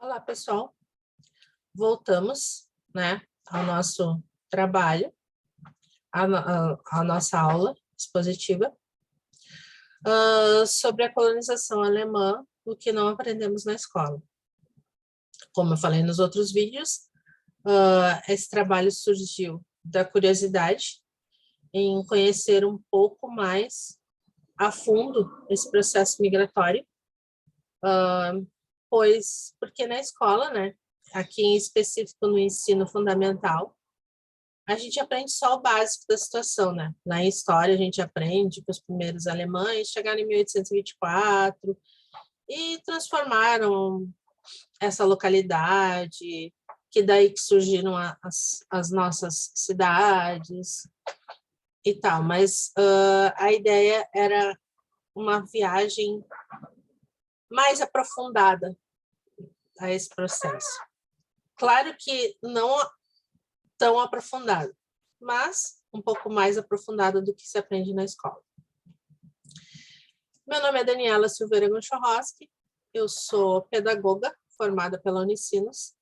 Olá, pessoal. Voltamos, né, ao nosso trabalho, à nossa aula expositiva sobre a colonização alemã, o que não aprendemos na escola. Como eu falei nos outros vídeos, esse trabalho surgiu da curiosidade em conhecer um pouco mais a fundo esse processo migratório, porque na escola, né, aqui em específico no ensino fundamental, a gente aprende só o básico da situação, né? Na história a gente aprende que os primeiros alemães chegaram em 1824 e transformaram essa localidade, que daí que surgiram as nossas cidades e tal. Mas a ideia era uma viagem mais aprofundada a esse processo. Claro que não tão aprofundado, mas um pouco mais aprofundado do que se aprende na escola. Meu nome é Daniela Silveira Gonchorowski, eu sou pedagoga formada pela Unicinos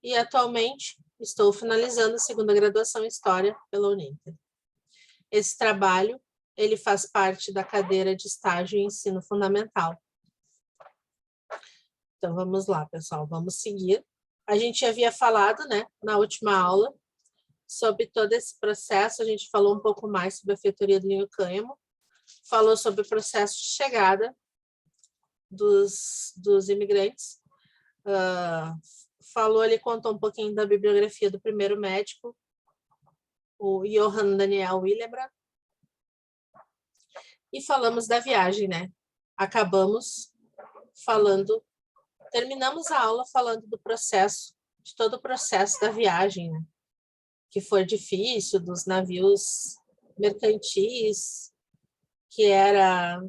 e atualmente estou finalizando a segunda graduação em História pela Uninter. Esse trabalho, ele faz parte da cadeira de estágio em ensino fundamental. Então vamos lá, pessoal, vamos seguir. A gente havia falado, né, na última aula, sobre todo esse processo. A gente falou um pouco mais sobre a feitoria do Linho Cânhamo, falou sobre o processo de chegada dos imigrantes, falou, ele contou um pouquinho da bibliografia do primeiro médico, o Johann Daniel Willebrand, e falamos da viagem, né? Terminamos a aula falando do processo, de todo o processo da viagem, né? Que foi difícil, dos navios mercantis, que era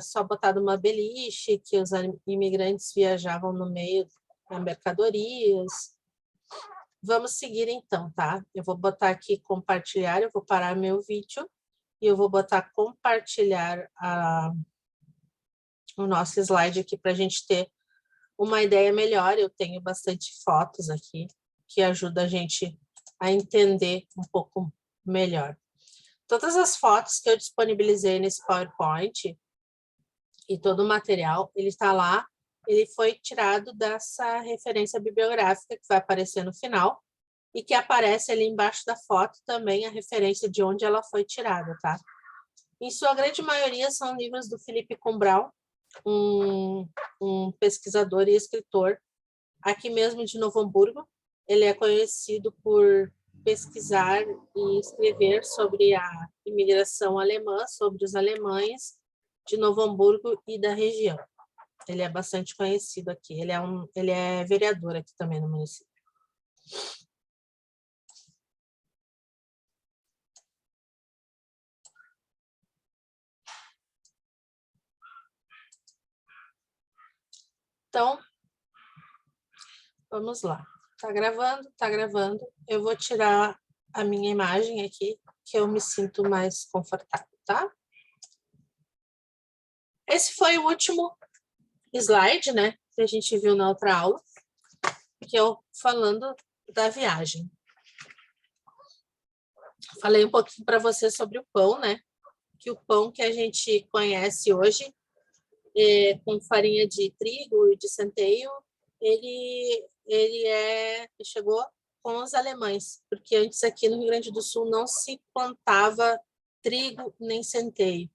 só botado uma beliche, que os imigrantes viajavam no meio das mercadorias. Vamos seguir então, tá? Eu vou botar aqui compartilhar, eu vou parar meu vídeo e eu vou botar compartilhar o nosso slide aqui para a gente ter uma ideia melhor. Eu tenho bastante fotos aqui que ajudam a gente a entender um pouco melhor. Todas as fotos que eu disponibilizei nesse PowerPoint e todo o material, ele está lá, ele foi tirado dessa referência bibliográfica que vai aparecer no final e que aparece ali embaixo da foto também a referência de onde ela foi tirada, tá? Em sua grande maioria são livros do Philippe Combrão, um pesquisador e escritor aqui mesmo de Novo Hamburgo. Ele é conhecido por pesquisar e escrever sobre a imigração alemã, sobre os alemães de Novo Hamburgo e da região. Ele é bastante conhecido aqui. Ele é vereador aqui também no município. Então, vamos lá. Tá gravando? Tá gravando. Eu vou tirar a minha imagem aqui, que eu me sinto mais confortável, tá? Esse foi o último slide, né, que a gente viu na outra aula, que eu falando da viagem. Falei um pouquinho para você sobre o pão, né? Que o pão que a gente conhece hoje, com farinha de trigo e de centeio, ele chegou com os alemães, porque antes aqui no Rio Grande do Sul não se plantava trigo nem centeio.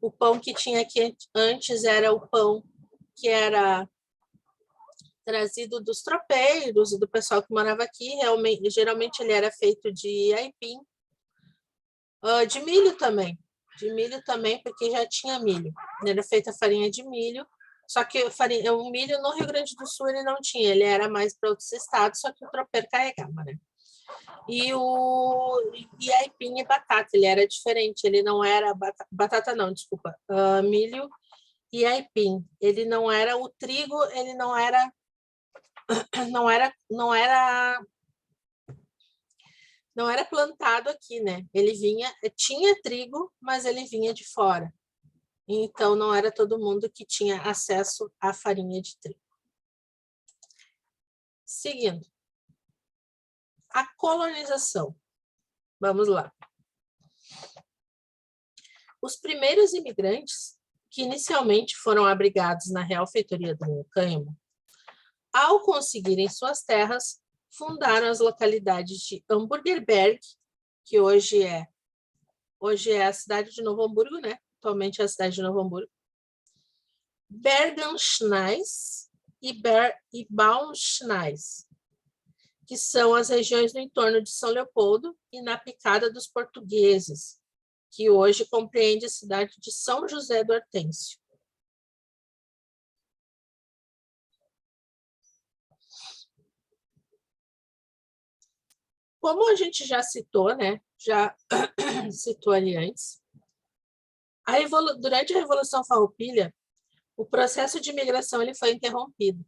O pão que tinha aqui antes era o pão que era trazido dos tropeiros e do pessoal que morava aqui. Geralmente ele era feito de aipim, de milho também, porque já tinha milho. Era feita farinha de milho, só que o milho no Rio Grande do Sul ele não tinha, ele era mais para outros estados, só que o tropeiro carregava, né? E aipim e batata, ele era diferente, ele não era batata não, desculpa, milho e aipim. Ele não era o trigo, ele não era plantado aqui, né? Ele tinha trigo, mas ele vinha de fora. Então, não era todo mundo que tinha acesso à farinha de trigo. Seguindo. A colonização. Vamos lá. Os primeiros imigrantes, que inicialmente foram abrigados na Real Feitoria do Cânhamo, ao conseguirem suas terras, fundaram as localidades de Hamburgerberg, que hoje é a cidade de Novo Hamburgo, né? Atualmente é a cidade de Novo Hamburgo. Bergenschneis e Baumschneis, que são as regiões no entorno de São Leopoldo e na Picada dos Portugueses, que hoje compreende a cidade de São José do Hortêncio. Como a gente já citou, né? Já citou ali antes, durante a Revolução Farroupilha, o processo de imigração ele foi interrompido.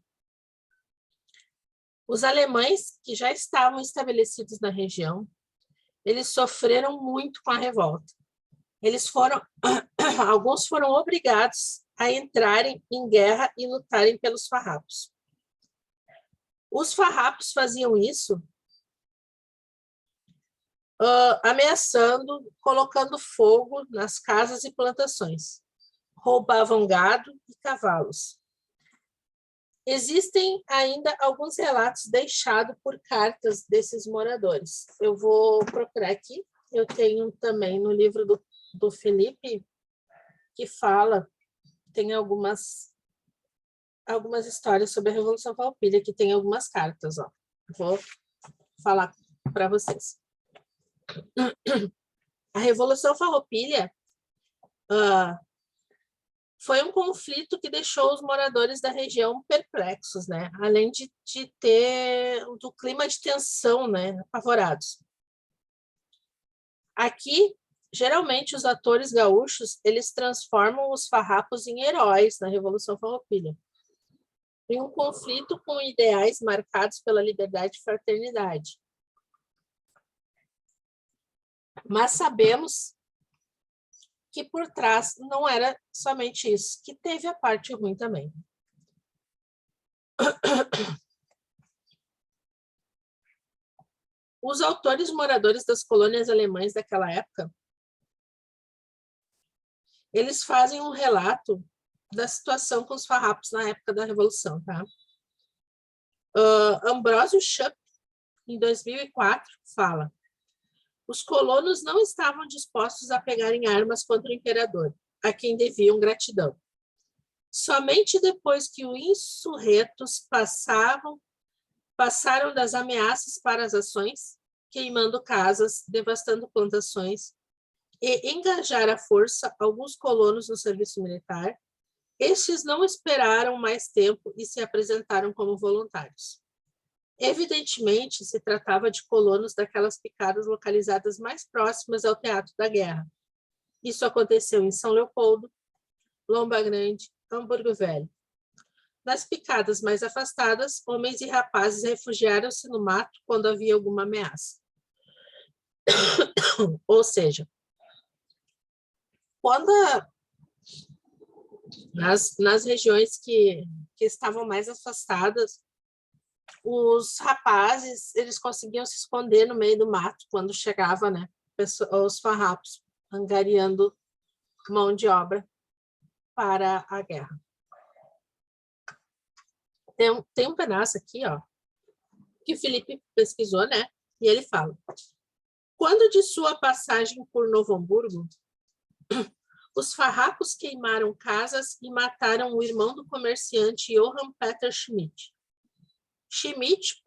Os alemães, que já estavam estabelecidos na região, eles sofreram muito com a revolta. Alguns foram obrigados a entrarem em guerra e lutarem pelos farrapos. Os farrapos faziam isso ameaçando, colocando fogo nas casas e plantações. Roubavam gado e cavalos. Existem ainda alguns relatos deixados por cartas desses moradores. Eu vou procurar aqui. Eu tenho também no livro do Felipe, que fala, tem algumas histórias sobre a Revolução Farroupilha, que tem algumas cartas. Ó. Vou falar para vocês. A Revolução Farroupilha foi um conflito que deixou os moradores da região perplexos, né? Além de ter do clima de tensão, né? Apavorados. Aqui, geralmente, os atores gaúchos eles transformam os farrapos em heróis na Revolução Farroupilha, em um conflito com ideais marcados pela liberdade e fraternidade. Mas sabemos que por trás não era somente isso, que teve a parte ruim também. Os autores moradores das colônias alemães daquela época, eles fazem um relato da situação com os farrapos na época da Revolução, tá? Ambrósio Schupp, em 2004, fala: os colonos não estavam dispostos a pegarem armas contra o imperador, a quem deviam gratidão. Somente depois que os insurretos passaram das ameaças para as ações, queimando casas, devastando plantações, e engajar à força alguns colonos no serviço militar, estes não esperaram mais tempo e se apresentaram como voluntários. Evidentemente, se tratava de colonos daquelas picadas localizadas mais próximas ao teatro da guerra. Isso aconteceu em São Leopoldo, Lomba Grande, Hamburgo Velho. Nas picadas mais afastadas, homens e rapazes refugiaram-se no mato quando havia alguma ameaça. Ou seja, quando nas regiões que estavam mais afastadas, os rapazes eles conseguiam se esconder no meio do mato quando chegava, né, os farrapos angariando mão de obra para a guerra. Tem um pedaço aqui, ó, que o Felipe pesquisou, né? E ele fala: quando de sua passagem por Novo Hamburgo, os farrapos queimaram casas e mataram o irmão do comerciante Johann Peter Schmidt. Schmidt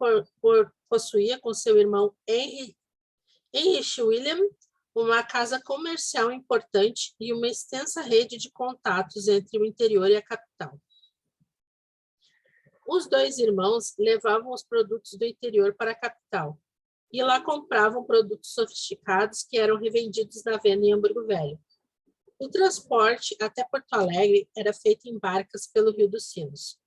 possuía com seu irmão Heinrich Wilhelm uma casa comercial importante e uma extensa rede de contatos entre o interior e a capital. Os dois irmãos levavam os produtos do interior para a capital e lá compravam produtos sofisticados que eram revendidos na venda em Hamburgo Velho. O transporte até Porto Alegre era feito em barcas pelo Rio dos Sinos.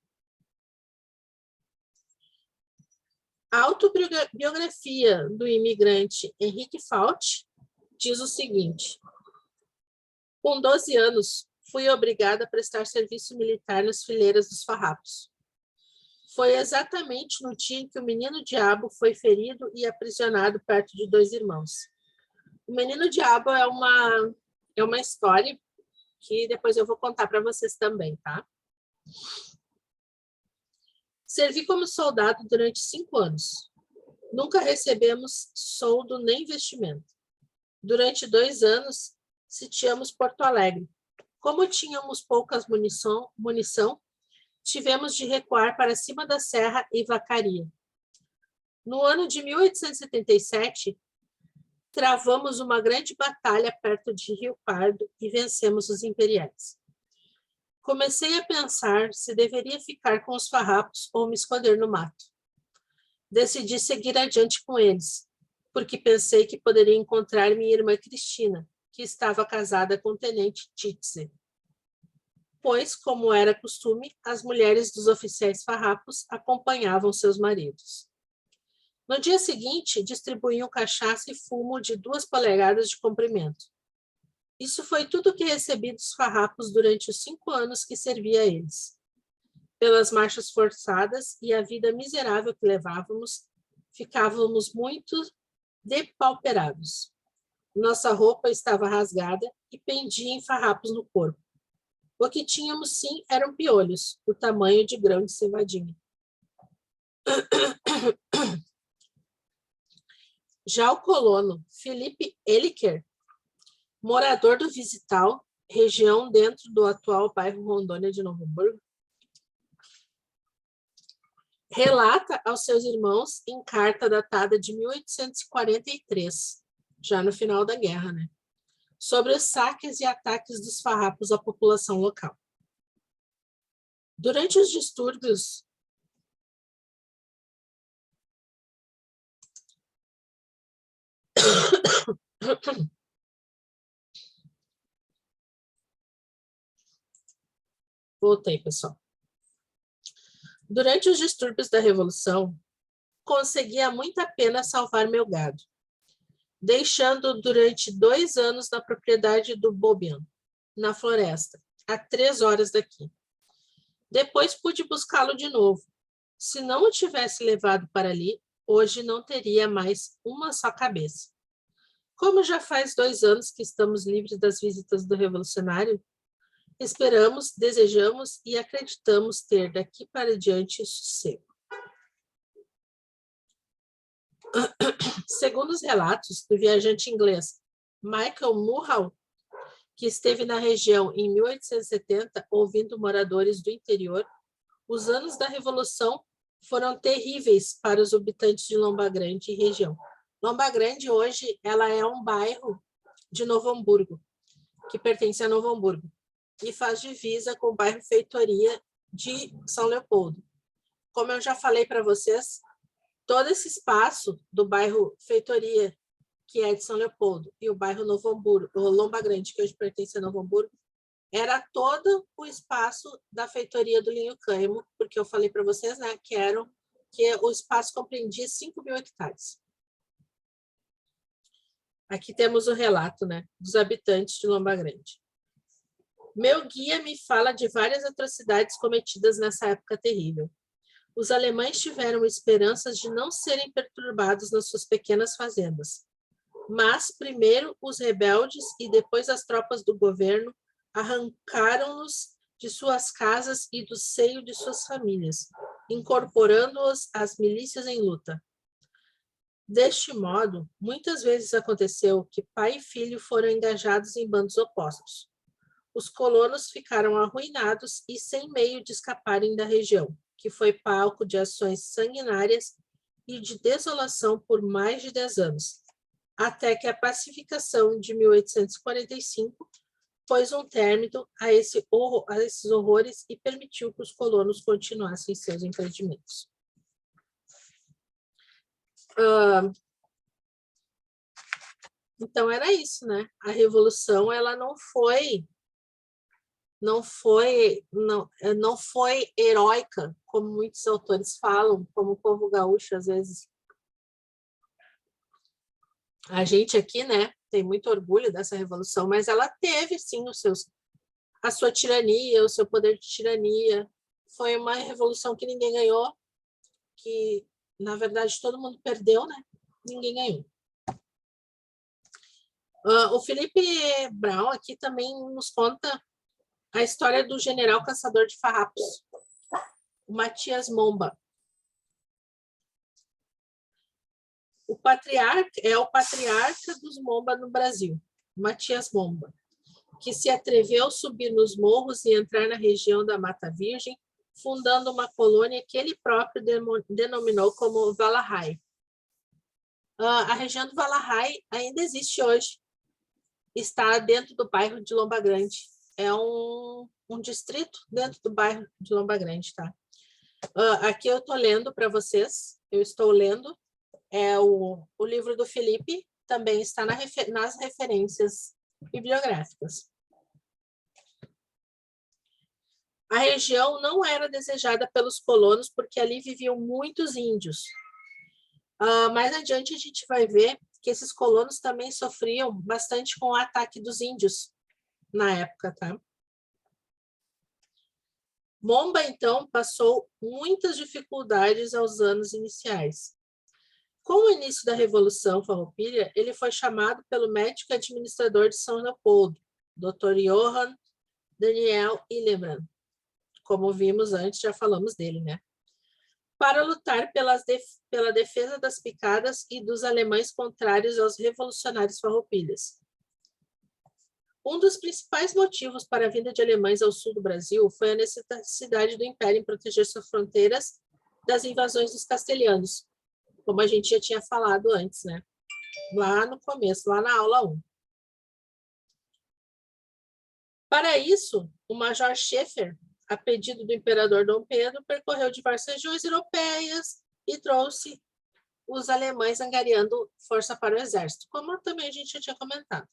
A autobiografia do imigrante Henrique Fault diz o seguinte: com 12 anos, fui obrigada a prestar serviço militar nas fileiras dos farrapos. Foi exatamente no dia em que o menino diabo foi ferido e aprisionado perto de 2 irmãos. O menino diabo é uma história que depois eu vou contar para vocês também, tá? Servi como soldado durante 5 anos. Nunca recebemos soldo nem investimento. Durante 2 anos, sitiamos Porto Alegre. Como tínhamos poucas munição, tivemos de recuar para cima da serra e Vacaria. No ano de 1877, travamos uma grande batalha perto de Rio Pardo e vencemos os imperiais. Comecei a pensar se deveria ficar com os farrapos ou me esconder no mato. Decidi seguir adiante com eles, porque pensei que poderia encontrar minha irmã Cristina, que estava casada com o tenente Titze. Pois, como era costume, as mulheres dos oficiais farrapos acompanhavam seus maridos. No dia seguinte, distribuíam cachaça e fumo de 2 polegadas de comprimento. Isso foi tudo o que recebi dos farrapos durante os 5 anos que servi a eles. Pelas marchas forçadas e a vida miserável que levávamos, ficávamos muito depauperados. Nossa roupa estava rasgada e pendia em farrapos no corpo. O que tínhamos, sim, eram piolhos, do tamanho de grão de cevadinha. Já o colono Felipe Eliker, morador do Visital, região dentro do atual bairro Rondônia de Novo Hamburgo, relata aos seus irmãos em carta datada de 1843, já no final da guerra, né? Sobre os saques e ataques dos farrapos à população local. Durante os distúrbios Voltei, pessoal. Durante os distúrbios da Revolução, consegui a muita pena salvar meu gado, deixando durante 2 anos na propriedade do Bobian, na floresta, a 3 horas daqui. Depois pude buscá-lo de novo. Se não o tivesse levado para ali, hoje não teria mais uma só cabeça. Como já faz 2 anos que estamos livres das visitas do revolucionário, esperamos, desejamos e acreditamos ter daqui para diante sossego. Segundo os relatos do viajante inglês Michael Mulhall, que esteve na região em 1870, ouvindo moradores do interior, os anos da Revolução foram terríveis para os habitantes de Lomba Grande e região. Lomba Grande, hoje, ela é um bairro de Novo Hamburgo, que pertence a Novo Hamburgo, e faz divisa com o bairro Feitoria de São Leopoldo. Como eu já falei para vocês, todo esse espaço do bairro Feitoria, que é de São Leopoldo, e o bairro Novo Hamburgo, o Lomba Grande, que hoje pertence a Novo Hamburgo, era todo o espaço da feitoria do Linho Cânhamo, porque eu falei para vocês, né, que o espaço compreendia 5.000 hectares. Aqui temos o relato, né, dos habitantes de Lomba Grande. Meu guia me fala de várias atrocidades cometidas nessa época terrível. Os alemães tiveram esperanças de não serem perturbados nas suas pequenas fazendas. Mas, primeiro, os rebeldes e depois as tropas do governo arrancaram-nos de suas casas e do seio de suas famílias, incorporando-os às milícias em luta. Deste modo, muitas vezes aconteceu que pai e filho foram engajados em bandos opostos. Os colonos ficaram arruinados e sem meio de escaparem da região, que foi palco de ações sanguinárias e de desolação por mais de 10 anos, até que a pacificação de 1845 pôs um término a esses horrores e permitiu que os colonos continuassem seus empreendimentos. Então, era isso, né? A Revolução, ela não foi heróica, como muitos autores falam, como o povo gaúcho, às vezes. A gente aqui, né, tem muito orgulho dessa revolução, mas ela teve, sim, a sua tirania, o seu poder de tirania. Foi uma revolução que ninguém ganhou, que, na verdade, todo mundo perdeu, né? Ninguém ganhou. O Felipe Brown aqui também nos conta a história do general caçador de farrapos, o Matias Momba. O patriarca dos Momba no Brasil, Matias Momba, que se atreveu a subir nos morros e entrar na região da Mata Virgem, fundando uma colônia que ele próprio denominou como Valahai. A região do Valahai ainda existe hoje. Está dentro do bairro de Lomba Grande. É um distrito dentro do bairro de Lomba Grande, tá? Aqui eu estou lendo para vocês. Eu estou lendo. É o livro do Felipe. Também está nas referências bibliográficas. A região não era desejada pelos colonos porque ali viviam muitos índios. Mais adiante a gente vai ver que esses colonos também sofriam bastante com o ataque dos índios na época, tá? Momba, então, passou muitas dificuldades aos anos iniciais. Com o início da Revolução Farroupilha, ele foi chamado pelo médico administrador de São Leopoldo, Dr. Johann Daniel Hillebrand. Como vimos antes, já falamos dele, né? Para lutar pela defesa das picadas e dos alemães contrários aos revolucionários farroupilhas. Um dos principais motivos para a vinda de alemães ao sul do Brasil foi a necessidade do Império em proteger suas fronteiras das invasões dos castelhanos, como a gente já tinha falado antes, né? Lá no começo, lá na aula 1. Para isso, o Major Schaeffer, a pedido do imperador Dom Pedro, percorreu diversas regiões europeias e trouxe os alemães angariando força para o exército, como também a gente já tinha comentado.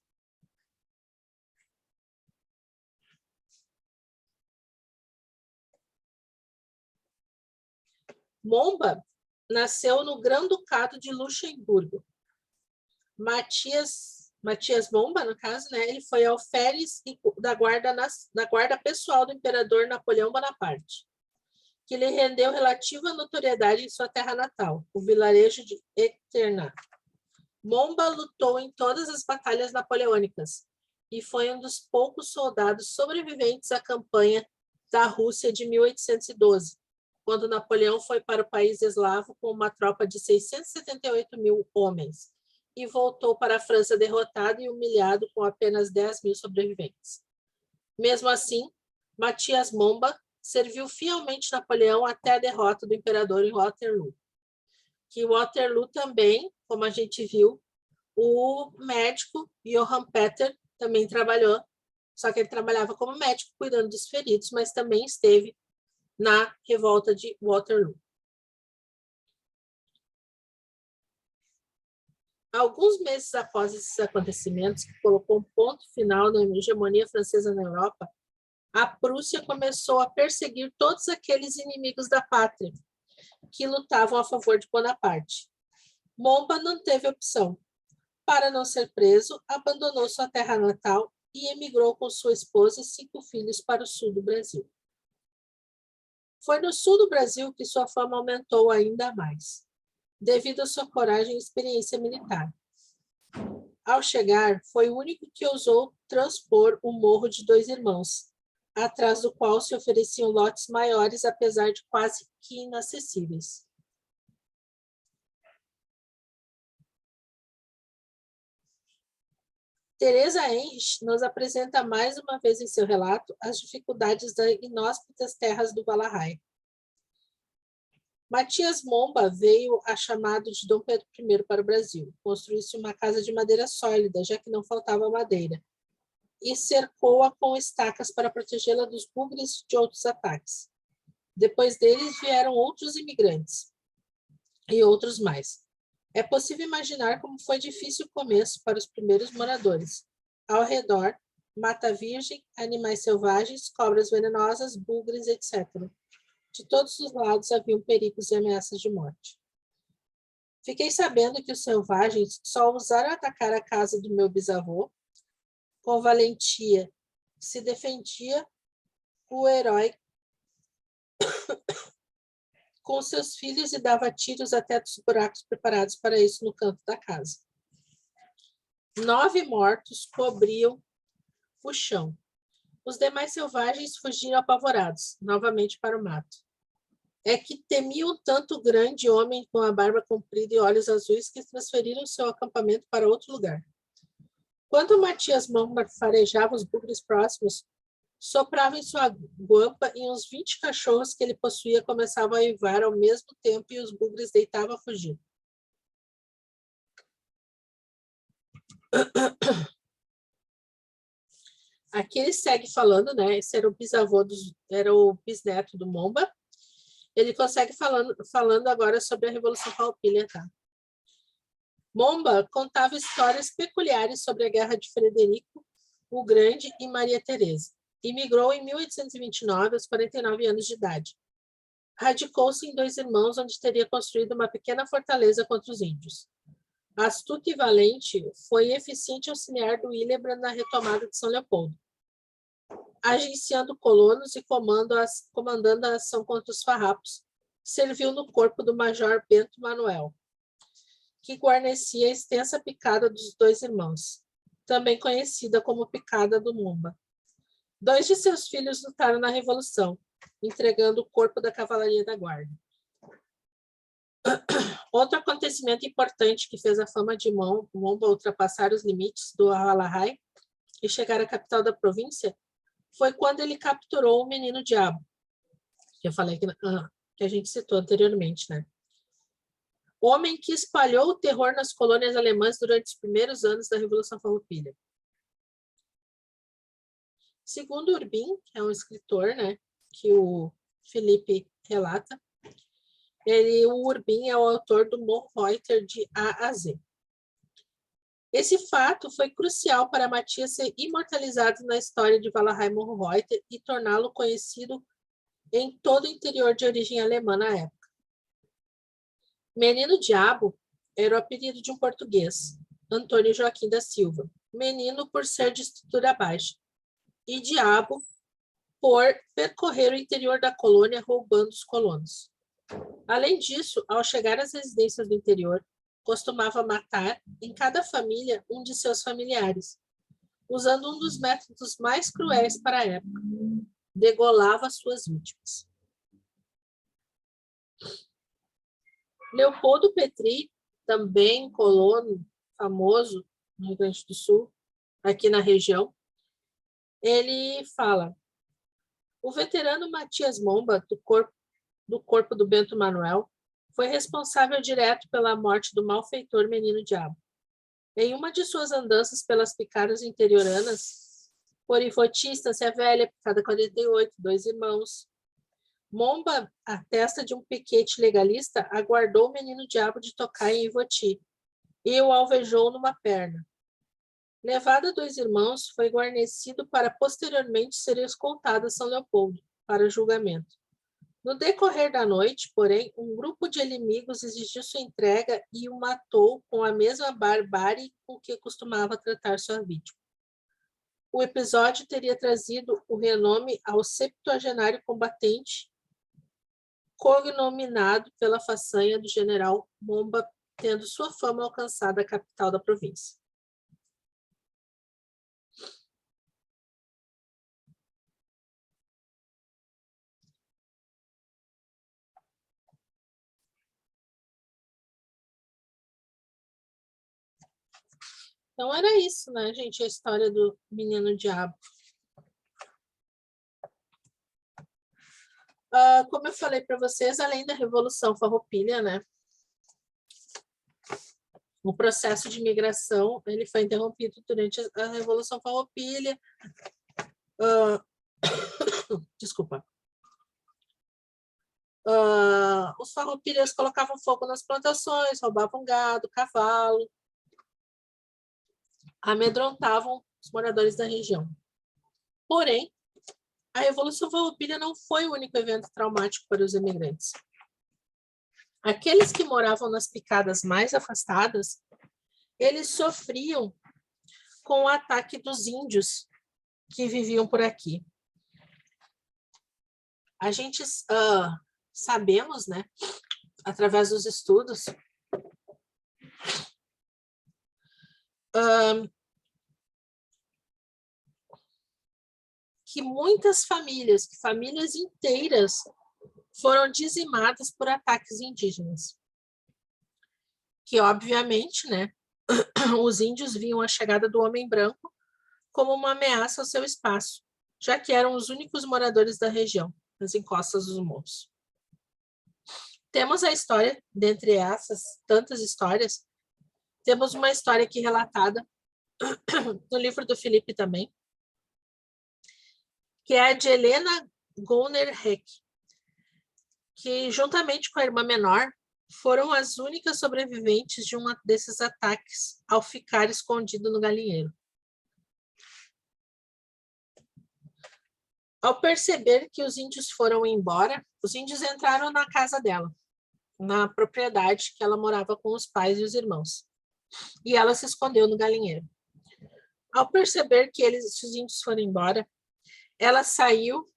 Momba nasceu no Grão-Ducado de Luxemburgo. Matias Momba, no caso, né, ele foi alferes da guarda pessoal do imperador Napoleão Bonaparte, que lhe rendeu relativa notoriedade em sua terra natal, o vilarejo de Echternach. Momba lutou em todas as batalhas napoleônicas e foi um dos poucos soldados sobreviventes à campanha da Rússia de 1812, quando Napoleão foi para o país eslavo com uma tropa de 678 mil homens e voltou para a França derrotado e humilhado com apenas 10 mil sobreviventes. Mesmo assim, Matias Momba serviu fielmente Napoleão até a derrota do imperador em Waterloo. Que Waterloo também, como a gente viu, o médico Johann Peter também trabalhou, só que ele trabalhava como médico cuidando dos feridos, mas também esteve na revolta de Waterloo. Alguns meses após esses acontecimentos, que colocou um ponto final na hegemonia francesa na Europa, a Prússia começou a perseguir todos aqueles inimigos da pátria que lutavam a favor de Bonaparte. Momba não teve opção. Para não ser preso, abandonou sua terra natal e emigrou com sua esposa e 5 filhos para o sul do Brasil. Foi no sul do Brasil que sua fama aumentou ainda mais, devido à sua coragem e experiência militar. Ao chegar, foi o único que ousou transpor o Morro de Dois Irmãos, atrás do qual se ofereciam lotes maiores, apesar de quase que inacessíveis. Teresa Ench nos apresenta mais uma vez em seu relato as dificuldades das inóspitas terras do Valahai. Matias Momba veio a chamado de Dom Pedro I para o Brasil. Construiu-se uma casa de madeira sólida, já que não faltava madeira, e cercou-a com estacas para protegê-la dos bugres e de outros ataques. Depois deles vieram outros imigrantes e outros mais. É possível imaginar como foi difícil o começo para os primeiros moradores. Ao redor, mata virgem, animais selvagens, cobras venenosas, bugres, etc. De todos os lados haviam perigos e ameaças de morte. Fiquei sabendo que os selvagens só ousaram atacar a casa do meu bisavô. Com valentia se defendia o herói com seus filhos e dava tiros até dos buracos preparados para isso no canto da casa. 9 mortos cobriam o chão. Os demais selvagens fugiram apavorados, novamente para o mato. É que temiam tanto o grande homem com a barba comprida e olhos azuis que transferiram seu acampamento para outro lugar. Quando Matias Momba farejava os bugres próximos, soprava em sua guampa e uns 20 cachorros que ele possuía começavam a uivar ao mesmo tempo e os bugres deitavam a fugir. Aqui ele segue falando, né? Esse era o bisavô, era o bisneto do Momba. Ele consegue falando agora sobre a Revolução Farroupilha, tá? Momba contava histórias peculiares sobre a Guerra de Frederico o Grande e Maria Teresa. Imigrou em 1829, aos 49 anos de idade. Radicou-se em Dois Irmãos, onde teria construído uma pequena fortaleza contra os índios. Astuto e valente, foi eficiente auxiliar do Hillebrand na retomada de São Leopoldo, agenciando colonos e comandando a ação contra os farrapos. Serviu no corpo do Major Bento Manuel, que guarnecia a extensa picada dos Dois Irmãos, também conhecida como Picada do Momba. 2 de seus filhos lutaram na Revolução, entregando o corpo da cavalaria da guarda. Outro acontecimento importante que fez a fama de Momba ultrapassar os limites do Alalahai e chegar à capital da província foi quando ele capturou o Menino Diabo, que eu falei que a gente citou anteriormente, né? Homem que espalhou o terror nas colônias alemãs durante os primeiros anos da Revolução Farroupilha. Segundo Urbim, que é um escritor, né, que o Felipe relata, o Urbim é o autor do Morro Reuter de A a Z. Esse fato foi crucial para Matias ser imortalizado na história de Valahai Morro Reuter e torná-lo conhecido em todo o interior de origem alemã na época. Menino Diabo era o apelido de um português, Antônio Joaquim da Silva, menino por ser de estrutura baixa, e Diabo por percorrer o interior da colônia roubando os colonos. Além disso, ao chegar às residências do interior, costumava matar em cada família um de seus familiares, usando um dos métodos mais cruéis para a época. Degolava suas vítimas. Leopoldo Petri, também colono famoso no Rio Grande do Sul, aqui na região, ele fala: o veterano Matias Momba, do corpo do Bento Manuel, foi responsável direto pela morte do malfeitor Menino Diabo. Em uma de suas andanças pelas picadas interioranas, por Ivoti, Estância Velha, Picada 48, Dois Irmãos, Momba, a testa de um piquete legalista, aguardou o Menino Diabo de tocar em Ivoti e o alvejou numa perna. Levado a Dois Irmãos, foi guarnecido para posteriormente ser escoltado a São Leopoldo para julgamento. No decorrer da noite, porém, um grupo de inimigos exigiu sua entrega e o matou com a mesma barbárie com que costumava tratar sua vítima. O episódio teria trazido o renome ao 70º combatente, cognominado pela façanha do general Momba, tendo sua fama alcançado a capital da província. Então era isso, né, gente? A história do Menino Diabo. Como eu falei para vocês, além da Revolução Farroupilha, né, o processo de migração ele foi interrompido durante a Revolução Farroupilha. Desculpa. Os farroupilhas colocavam fogo nas plantações, roubavam gado, cavalo, amedrontavam os moradores da região. Porém, a Revolução Farroupilha não foi o único evento traumático para os imigrantes. Aqueles que moravam nas picadas mais afastadas, eles sofriam com o ataque dos índios que viviam por aqui. A gente sabemos, né, através dos estudos, que muitas famílias inteiras, foram dizimadas por ataques indígenas. Que, obviamente, né, os índios viam a chegada do homem branco como uma ameaça ao seu espaço, já que eram os únicos moradores da região, nas encostas dos morros. Temos a história, dentre essas tantas histórias, temos uma história aqui relatada no livro do Felipe também, que é a de Helena Gunner Heck, que, juntamente com a irmã menor, foram as únicas sobreviventes de um desses ataques ao ficar escondido no galinheiro. Ao perceber que os índios foram embora, os índios entraram na casa dela, na propriedade que ela morava com os pais e os irmãos, e ela se escondeu no galinheiro. Ao perceber que os índios foram embora, ela saiu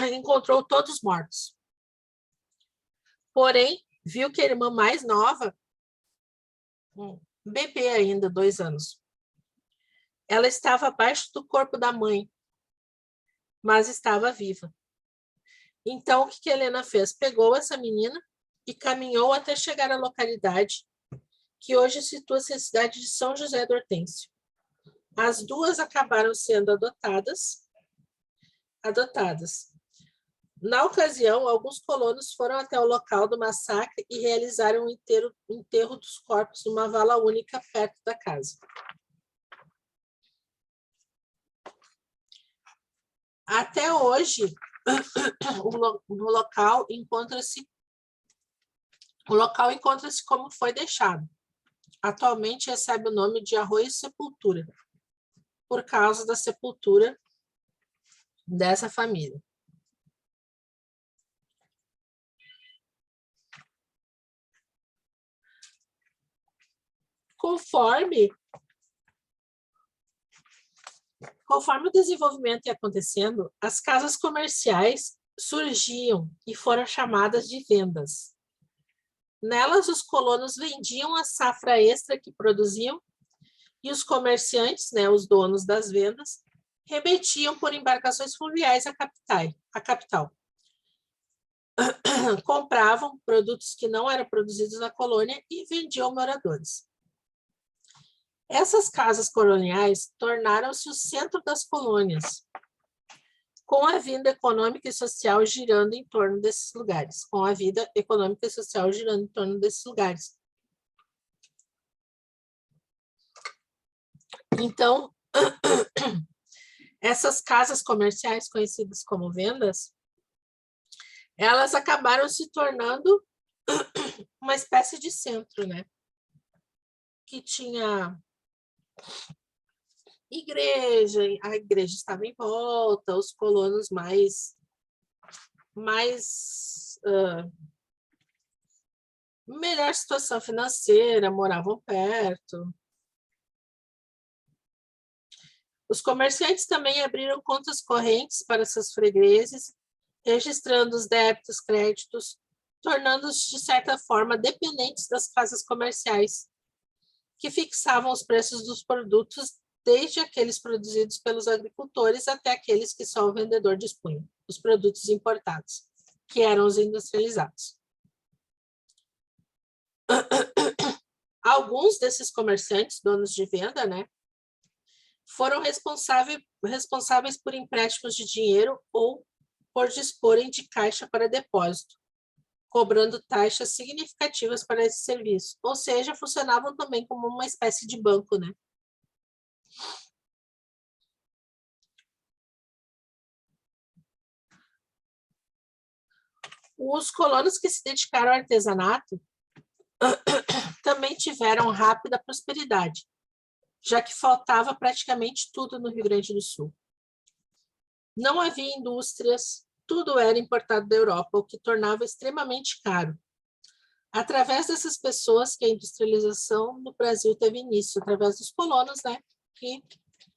e encontrou todos mortos. Porém, viu que a irmã mais nova, bebê ainda, 2 anos, ela estava abaixo do corpo da mãe, mas estava viva. Então, o que a Helena fez? Pegou essa menina e caminhou até chegar à localidade, que hoje situa-se na cidade de São José do Hortêncio. As duas acabaram sendo adotadas. Na ocasião, alguns colonos foram até o local do massacre e realizaram o enterro dos corpos numa vala única perto da casa. Até hoje, o local encontra-se como foi deixado. Atualmente recebe o nome de Arroio Sepultura, por causa da sepultura dessa família. Conforme o desenvolvimento ia acontecendo, as casas comerciais surgiam e foram chamadas de vendas. Nelas, os colonos vendiam a safra extra que produziam e os comerciantes, né, os donos das vendas, remetiam por embarcações fluviais à capital. Compravam produtos que não eram produzidos na colônia e vendiam aos moradores. Essas casas coloniais tornaram-se o centro das colônias, com a vida econômica e social girando em torno desses lugares. Então, essas casas comerciais, conhecidas como vendas, elas acabaram se tornando uma espécie de centro, né? Que tinha igreja, a igreja estava em volta, os colonos melhor situação financeira moravam perto. Os comerciantes também abriram contas correntes para seus fregueses, registrando os débitos, créditos, tornando-os, de certa forma, dependentes das casas comerciais, que fixavam os preços dos produtos, desde aqueles produzidos pelos agricultores até aqueles que só o vendedor dispunha, os produtos importados, que eram os industrializados. Alguns desses comerciantes, donos de venda, né, foram responsáveis por empréstimos de dinheiro ou por disporem de caixa para depósito, cobrando taxas significativas para esse serviço, ou seja, funcionavam também como uma espécie de banco, né? Os colonos que se dedicaram ao artesanato também tiveram rápida prosperidade, já que faltava praticamente tudo no Rio Grande do Sul. Não havia indústrias, tudo era importado da Europa, o que tornava extremamente caro. Através dessas pessoas que a industrialização no Brasil teve início, através dos colonos, né, que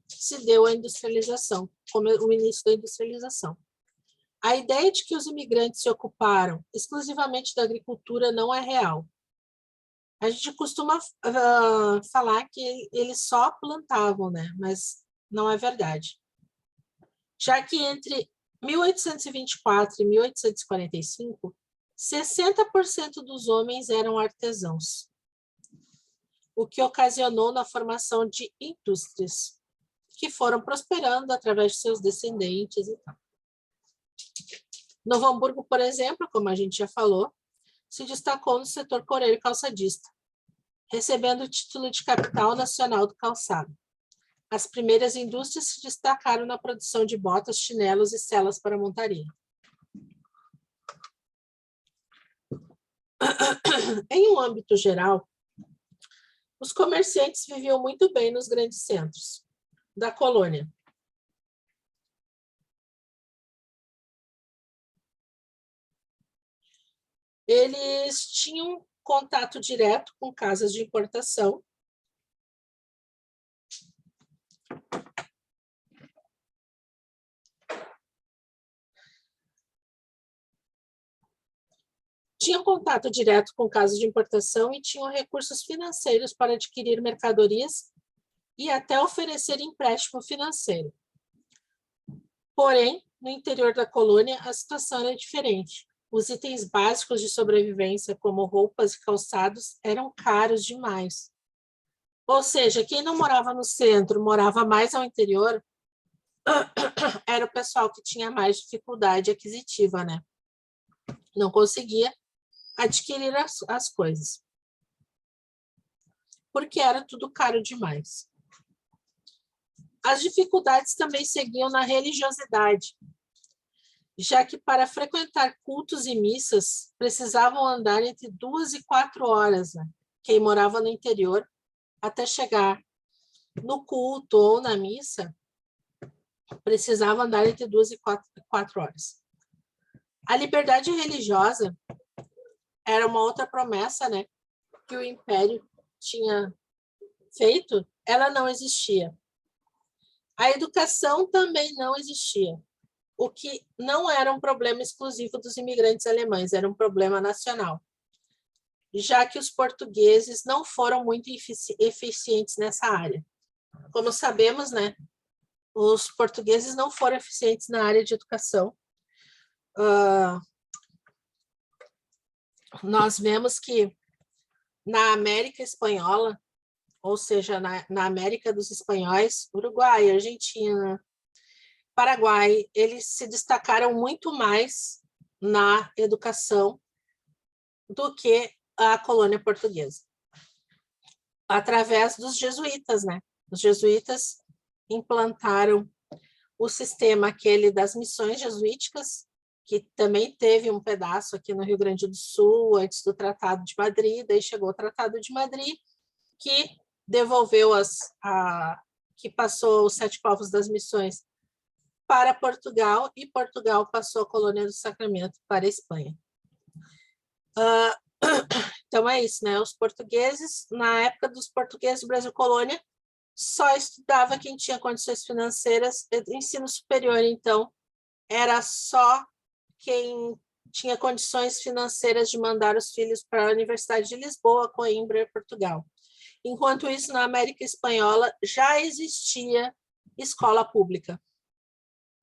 se deu a industrialização, como o início da industrialização. A ideia de que os imigrantes se ocuparam exclusivamente da agricultura não é real. A gente costuma falar que eles só plantavam, né? Mas não é verdade. Já que entre 1824 e 1845, 60% dos homens eram artesãos, o que ocasionou na formação de indústrias, que foram prosperando através de seus descendentes e tal. Novo Hamburgo, por exemplo, como a gente já falou, se destacou no setor coreiro e calçadista, recebendo o título de capital nacional do calçado. As primeiras indústrias se destacaram na produção de botas, chinelos e selas para montaria. Em um âmbito geral, os comerciantes viviam muito bem nos grandes centros da colônia. Eles tinham contato direto com casas de importação. Tinham contato direto com casas de importação e tinham recursos financeiros para adquirir mercadorias e até oferecer empréstimo financeiro. Porém, no interior da colônia, a situação era diferente. Os itens básicos de sobrevivência, como roupas e calçados, eram caros demais. Ou seja, quem não morava no centro, morava mais ao interior, era o pessoal que tinha mais dificuldade aquisitiva, né? Não conseguia adquirir as coisas. Porque era tudo caro demais. As dificuldades também seguiam na religiosidade, já que para frequentar cultos e missas, precisavam andar entre 2 e 4 horas, né? Quem morava no interior, até chegar no culto ou na missa, precisava andar entre 2 e 4 horas. A liberdade religiosa era uma outra promessa, né, que o Império tinha feito, ela não existia. A educação também não existia, o que não era um problema exclusivo dos imigrantes alemães, era um problema nacional, já que os portugueses não foram muito eficientes nessa área. Como sabemos, né, os portugueses não foram eficientes na área de educação. Nós vemos que na América Espanhola, ou seja, na América dos Espanhóis, Uruguai, Argentina, Paraguai, eles se destacaram muito mais na educação do que a colônia portuguesa. Através dos jesuítas, né? Os jesuítas implantaram o sistema aquele das missões jesuíticas, que também teve um pedaço aqui no Rio Grande do Sul, antes do Tratado de Madrid, daí chegou o Tratado de Madrid, que devolveu que passou os 7 povos das missões para Portugal, e Portugal passou a colônia do Sacramento para a Espanha. Então é isso, né? Os portugueses, na época dos portugueses do Brasil Colônia, só estudava quem tinha condições financeiras, ensino superior, então, era só quem tinha condições financeiras de mandar os filhos para a Universidade de Lisboa, Coimbra e Portugal. Enquanto isso, na América Espanhola já existia escola pública.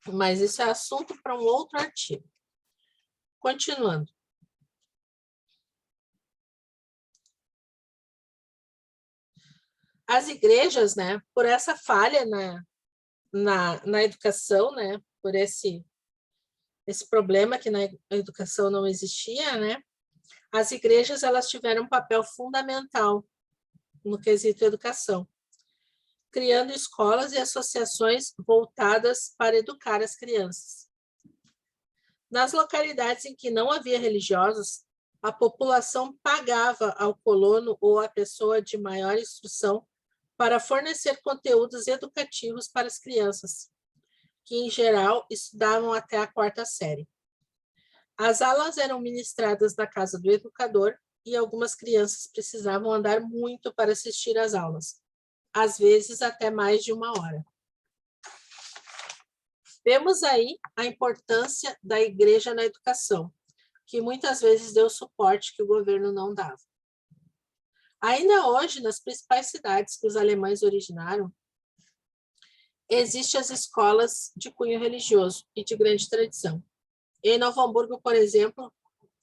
Mas isso é assunto para um outro artigo. Continuando. As igrejas, né, por essa falha na educação, né, por esse problema que na educação não existia, né, as igrejas elas tiveram um papel fundamental no quesito educação, criando escolas e associações voltadas para educar as crianças. Nas localidades em que não havia religiosos, a população pagava ao colono ou à pessoa de maior instrução para fornecer conteúdos educativos para as crianças, que, em geral, estudavam até a 4ª série. As aulas eram ministradas na casa do educador e algumas crianças precisavam andar muito para assistir às aulas, às vezes até mais de 1 hora. Vemos aí a importância da igreja na educação, que muitas vezes deu suporte que o governo não dava. Ainda hoje, nas principais cidades que os alemães originaram, existem as escolas de cunho religioso e de grande tradição. Em Novo Hamburgo, por exemplo,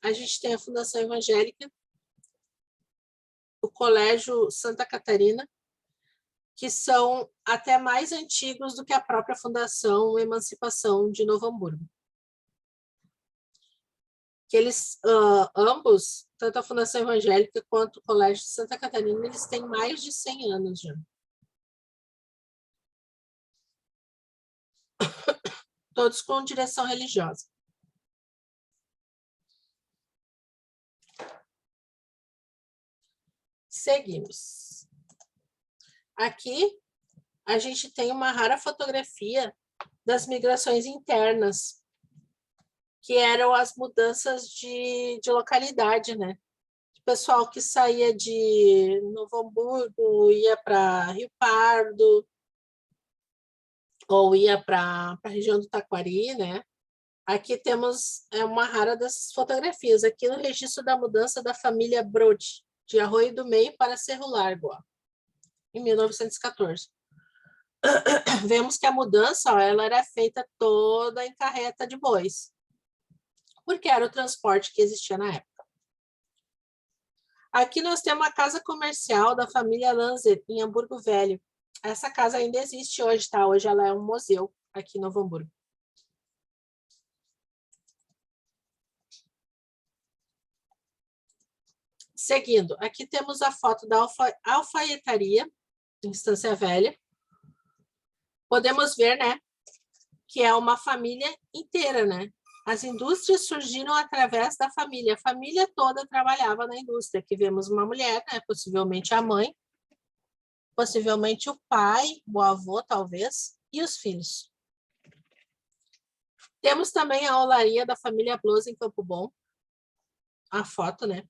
a gente tem a Fundação Evangélica, o Colégio Santa Catarina, que são até mais antigos do que a própria Fundação Emancipação de Novo Hamburgo. Que eles, ambos, tanto a Fundação Evangélica quanto o Colégio Santa Catarina, eles têm mais de 100 anos já. Todos com direção religiosa. Seguimos. Aqui, a gente tem uma rara fotografia das migrações internas, que eram as mudanças de localidade, né? O pessoal que saía de Novo Hamburgo ia para Rio Pardo, ou ia para a região do Taquari, né? Aqui temos uma rara dessas fotografias, aqui no registro da mudança da família Brode, de Arroio do Meio para Cerro Largo, ó, em 1914. Vemos que a mudança, ó, ela era feita toda em carreta de bois, porque era o transporte que existia na época. Aqui nós temos a casa comercial da família Lanzer, em Hamburgo Velho. Essa casa ainda existe hoje, tá? Hoje ela é um museu aqui em Novo Hamburgo. Seguindo, aqui temos a foto da alfaiataria, em Estância Velha. Podemos ver, né, que é uma família inteira, né? As indústrias surgiram através da família. A família toda trabalhava na indústria. Aqui vemos uma mulher, né, possivelmente a mãe, possivelmente o pai, o avô, talvez, e os filhos. Temos também a olaria da família Bloss em Campo Bom. A foto, né?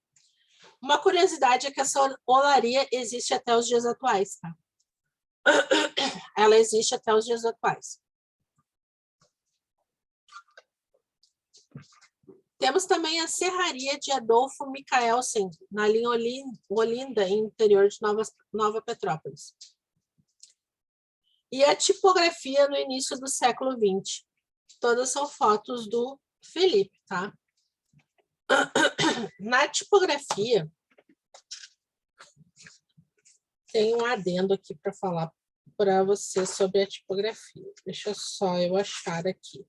Uma curiosidade é que essa olaria existe até os dias atuais, tá? Ela existe até os dias atuais. Temos também a serraria de Adolfo Michaelsen, na linha Olinda, em interior de Nova Petrópolis. E a tipografia no início do século XX. Todas são fotos do Felipe, tá? Na tipografia, tem um adendo aqui para falar para você sobre a tipografia. Deixa só eu achar aqui.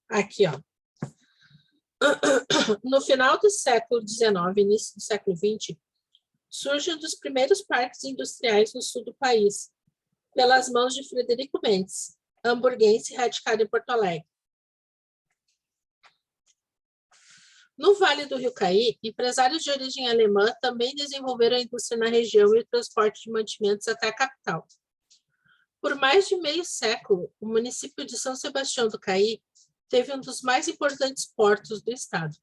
Aqui, ó. No final do século XIX, início do século XX, surgem um dos primeiros parques industriais no sul do país, pelas mãos de Frederico Mendes, hamburguense radicado em Porto Alegre. No Vale do Rio Caí, empresários de origem alemã também desenvolveram a indústria na região e o transporte de mantimentos até a capital. Por mais de meio século, o município de São Sebastião do Caí teve um dos mais importantes portos do estado.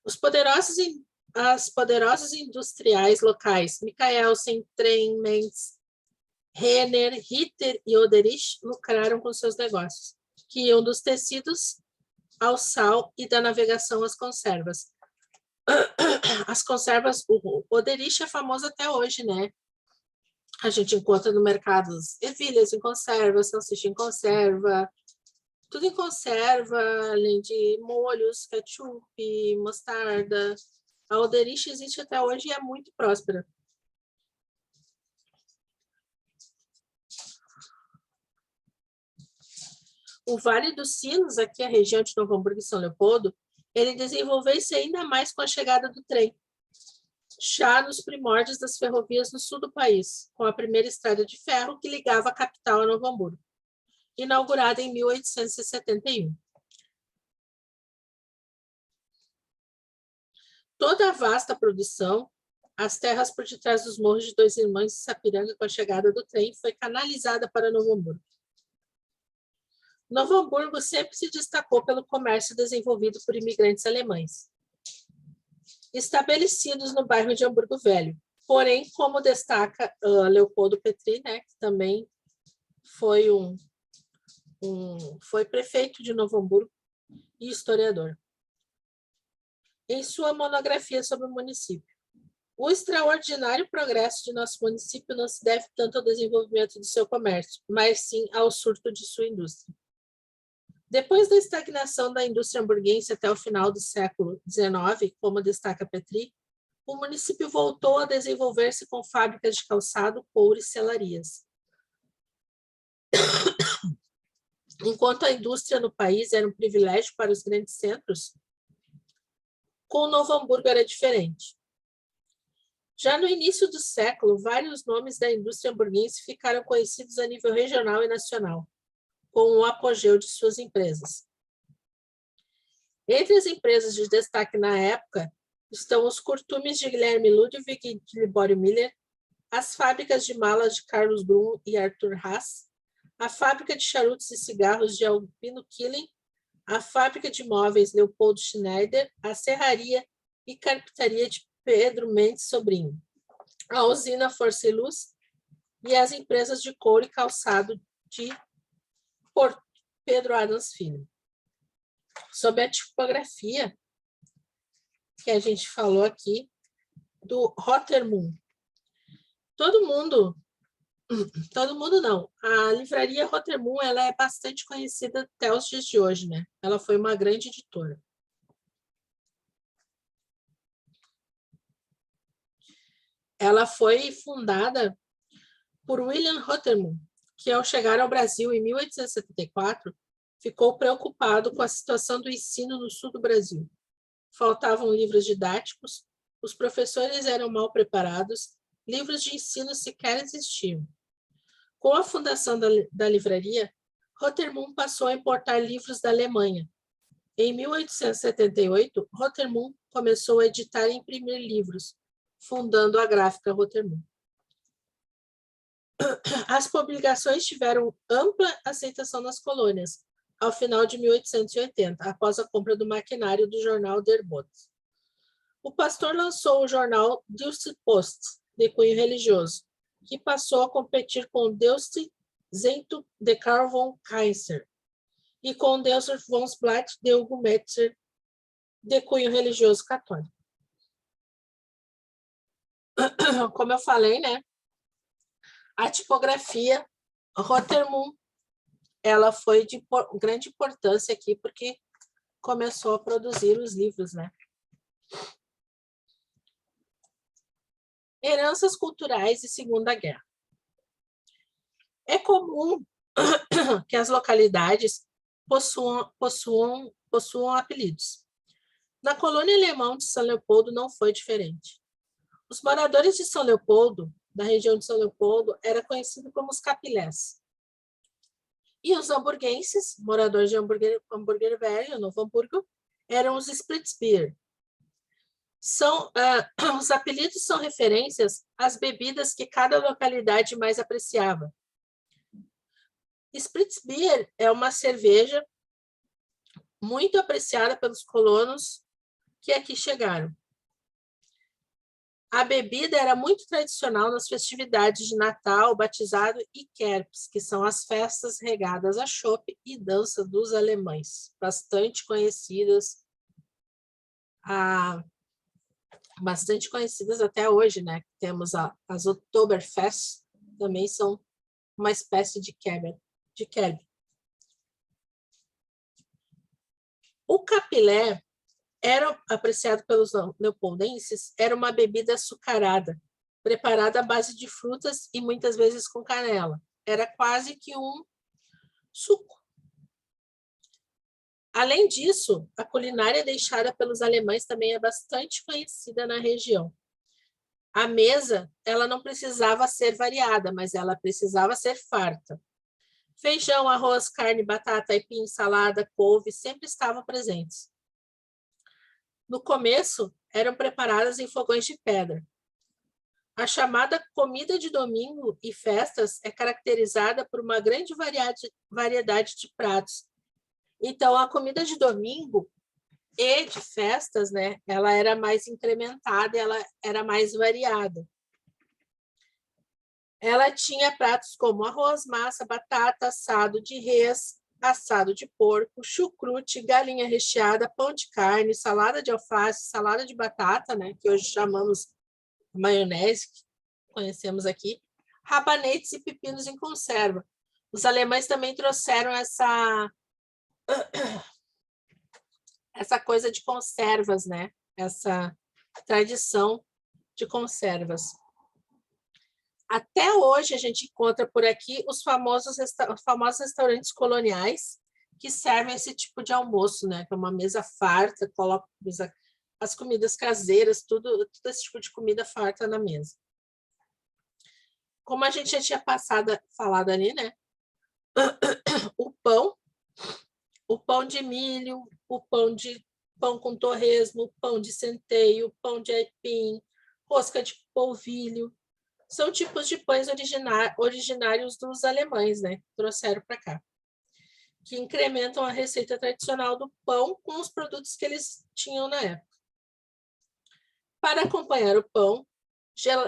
As poderosas industriais locais, Michaelsen, Trem, Mendes, Renner, Ritter e Oderich lucraram com seus negócios, que iam dos tecidos ao sal e da navegação às conservas. As conservas, o Oderich é famoso até hoje, né? A gente encontra no mercado ervilhas em conserva, salsicha em conserva, tudo em conserva, além de molhos, ketchup, mostarda. A Oderich existe até hoje e é muito próspera. O Vale dos Sinos, aqui a região de Novo Hamburgo e São Leopoldo, ele desenvolveu-se ainda mais com a chegada do trem, já nos primórdios das ferrovias no sul do país, com a primeira estrada de ferro que ligava a capital a Novo Hamburgo, inaugurada em 1871. Toda a vasta produção, as terras por detrás dos morros de Dois Irmãos e Sapiranga, com a chegada do trem, foi canalizada para Novo Hamburgo. Novo Hamburgo sempre se destacou pelo comércio desenvolvido por imigrantes alemães, estabelecidos no bairro de Hamburgo Velho. Porém, como destaca Leopoldo Petri, né, que também foi foi prefeito de Novo Hamburgo e historiador, em sua monografia sobre o município. O extraordinário progresso de nosso município não se deve tanto ao desenvolvimento do seu comércio, mas sim ao surto de sua indústria. Depois da estagnação da indústria hamburguense até o final do século XIX, como destaca Petri, o município voltou a desenvolver-se com fábricas de calçado, couro e selarias. Enquanto a indústria no país era um privilégio para os grandes centros, com Novo Hamburgo era diferente. Já no início do século, vários nomes da indústria hamburguense ficaram conhecidos a nível regional e nacional, com o apogeu de suas empresas. Entre as empresas de destaque na época estão os curtumes de Guilherme Ludwig e de Libório Miller, as fábricas de malas de Carlos Brum e Arthur Haas, a fábrica de charutos e cigarros de Albino Killing, a fábrica de móveis Leopoldo Schneider, a serraria e carpintaria de Pedro Mendes Sobrinho, a usina Força e Luz e as empresas de couro e calçado de Pedro Adams Filho. Sobre a tipografia que a gente falou aqui, do Rotermund. Todo mundo não. A livraria Rotermund, ela é bastante conhecida até os dias de hoje, né? Ela foi uma grande editora. Ela foi fundada por William Rotermund, que ao chegar ao Brasil em 1874, ficou preocupado com a situação do ensino no sul do Brasil. Faltavam livros didáticos, os professores eram mal preparados, livros de ensino sequer existiam. Com a fundação da livraria, Rotermund passou a importar livros da Alemanha. Em 1878, Rotermund começou a editar e imprimir livros, fundando a gráfica Rotermund. As publicações tiveram ampla aceitação nas colônias, ao final de 1880, após a compra do maquinário do jornal Der Bot. O pastor lançou o jornal Deutsche Post, de cunho religioso, que passou a competir com Deutsche Zeitung de Karl von Kaiser e com Deutsche Woensblatt de Hugo Metzer, de cunho religioso católico. Como eu falei, né? A tipografia Rotermund, ela foi de grande importância aqui, porque começou a produzir os livros, né? Heranças culturais e Segunda Guerra. É comum que as localidades possuam apelidos. Na colônia alemã de São Leopoldo não foi diferente. Os moradores de São Leopoldo, da região de São Leopoldo, eram conhecidos como os capilés. E os hamburguenses, moradores de Hamburgo Velho, Novo Hamburgo, eram os Spritzbier. Os apelidos são referências às bebidas que cada localidade mais apreciava. Spritzbier é uma cerveja muito apreciada pelos colonos que aqui chegaram. A bebida era muito tradicional nas festividades de Natal, batizado e Kerpes, que são as festas regadas a chopp e dança dos alemães, bastante conhecidas até hoje, né? Temos as Oktoberfest, também são uma espécie de Kerb. O capilé era apreciado pelos leopoldenses, era uma bebida açucarada, preparada à base de frutas e muitas vezes com canela. Era quase que um suco. Além disso, a culinária deixada pelos alemães também é bastante conhecida na região. A mesa, ela não precisava ser variada, mas ela precisava ser farta. Feijão, arroz, carne, batata, aipim, salada, couve sempre estavam presentes. No começo, eram preparadas em fogões de pedra. A chamada comida de domingo e festas é caracterizada por uma grande variedade de pratos. Então, a comida de domingo e de festas, né, ela era mais incrementada, ela era mais variada. Ela tinha pratos como arroz, massa, batata, assado de res, assado de porco, chucrute, galinha recheada, pão de carne, salada de alface, salada de batata, né, que hoje chamamos maionese, que conhecemos aqui, rabanetes e pepinos em conserva. Os alemães também trouxeram essa coisa de conservas, né? Essa tradição de conservas. Até hoje a gente encontra por aqui os famosos restaurantes coloniais que servem esse tipo de almoço, né? Que é uma mesa farta, coloca as comidas caseiras, tudo esse tipo de comida farta na mesa. Como a gente já tinha falado ali, né? O pão de milho, o pão com torresmo, pão de centeio, pão de aipim, rosca de polvilho, são tipos de pães originários dos alemães, né? Que trouxeram para cá, que incrementam a receita tradicional do pão com os produtos que eles tinham na época. Para acompanhar o pão,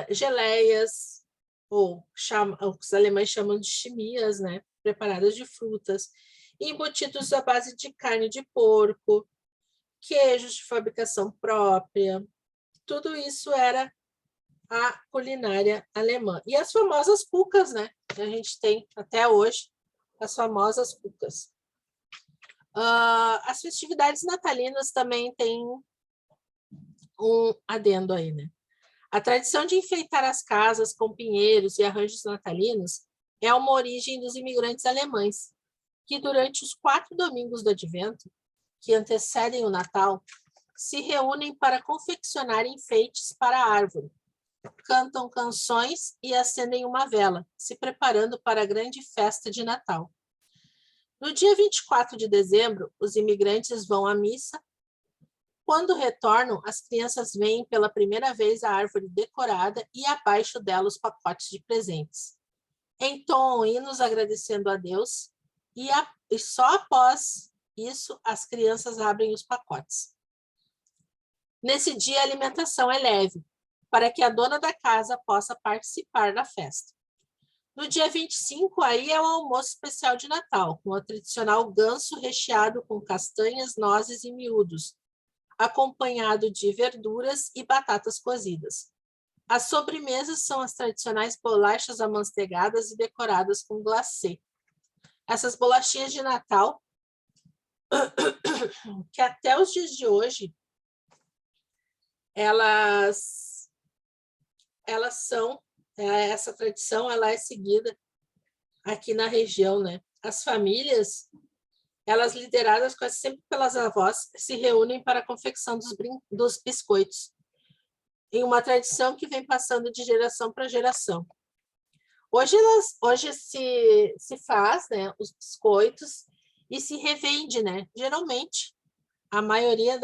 geleias, ou os alemães chamam de chimias, né? Preparadas de frutas, embutidos à base de carne de porco, queijos de fabricação própria. Tudo isso era a culinária alemã. E as famosas cucas, né? A gente tem até hoje as famosas cucas. As festividades natalinas também têm um adendo aí, né? A tradição de enfeitar as casas com pinheiros e arranjos natalinos é uma origem dos imigrantes alemães, que durante os 4 domingos do Advento, que antecedem o Natal, se reúnem para confeccionar enfeites para a árvore, cantam canções e acendem uma vela, se preparando para a grande festa de Natal. No dia 24 de dezembro, os imigrantes vão à missa. Quando retornam, as crianças veem pela primeira vez a árvore decorada e abaixo dela os pacotes de presentes. Entoam hinos agradecendo a Deus e só após isso as crianças abrem os pacotes. Nesse dia, a alimentação é leve, para que a dona da casa possa participar da festa. No dia 25, aí é o almoço especial de Natal, com o tradicional ganso recheado com castanhas, nozes e miúdos, acompanhado de verduras e batatas cozidas. As sobremesas são as tradicionais bolachas amanteigadas e decoradas com glacê. Essas bolachinhas de Natal, que até os dias de hoje, elas são, essa tradição ela é seguida aqui na região, né? As famílias, elas lideradas quase sempre pelas avós, se reúnem para a confecção dos biscoitos, em uma tradição que vem passando de geração para geração. Hoje se faz, né, os biscoitos e se revende, né? Geralmente, a maioria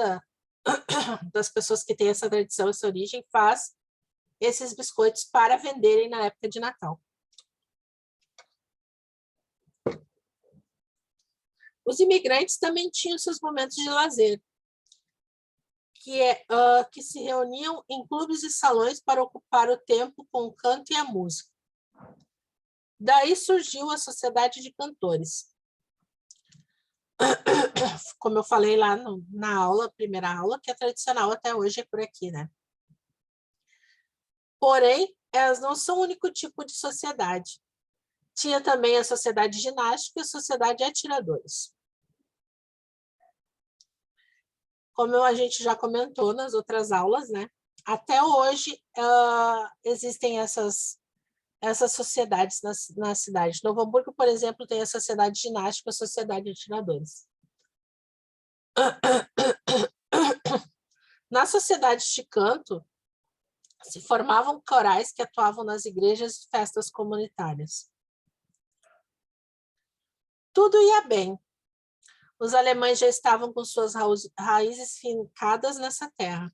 das pessoas que têm essa tradição, essa origem, faz esses biscoitos para venderem na época de Natal. Os imigrantes também tinham seus momentos de lazer, que se reuniam em clubes e salões para ocupar o tempo com o canto e a música. Daí surgiu a Sociedade de Cantores. Como eu falei lá na aula, primeira aula, que é tradicional até hoje é por aqui, né? Porém, elas não são o único tipo de sociedade. Tinha também a Sociedade Ginástica e a Sociedade de Atiradores. Como a gente já comentou nas outras aulas, né? Até hoje existem essas sociedades na cidade. Novo Hamburgo, por exemplo, tem a Sociedade Ginástica e a Sociedade de Atiradores. Na sociedade de canto, se formavam corais que atuavam nas igrejas e festas comunitárias. Tudo ia bem. Os alemães já estavam com suas raízes fincadas nessa terra.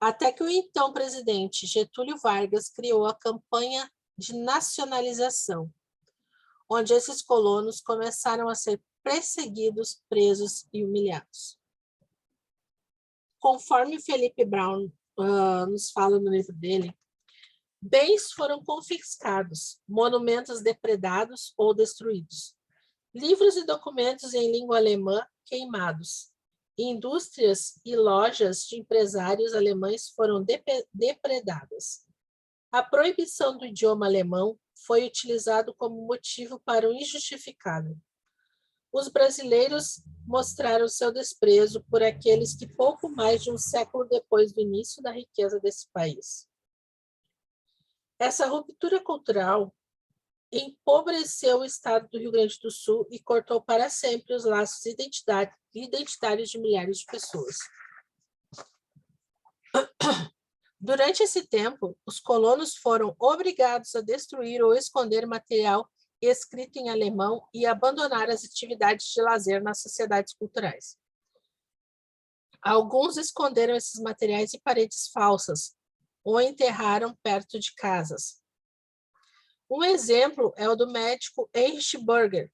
até que o então presidente Getúlio Vargas criou a campanha de nacionalização, onde esses colonos começaram a ser perseguidos, presos e humilhados. Conforme Felipe Brown nos fala no livro dele, bens foram confiscados, monumentos depredados ou destruídos, livros e documentos em língua alemã queimados, indústrias e lojas de empresários alemães foram depredadas. A proibição do idioma alemão foi utilizado como motivo para o injustificável. Os brasileiros mostraram seu desprezo por aqueles que pouco mais de um século depois do início da riqueza desse país. Essa ruptura cultural empobreceu o estado do Rio Grande do Sul e cortou para sempre os laços identitários de milhares de pessoas. Durante esse tempo, os colonos foram obrigados a destruir ou esconder material escrito em alemão e abandonar as atividades de lazer nas sociedades culturais. Alguns esconderam esses materiais em paredes falsas ou enterraram perto de casas. Um exemplo é o do médico Heinrich Burger,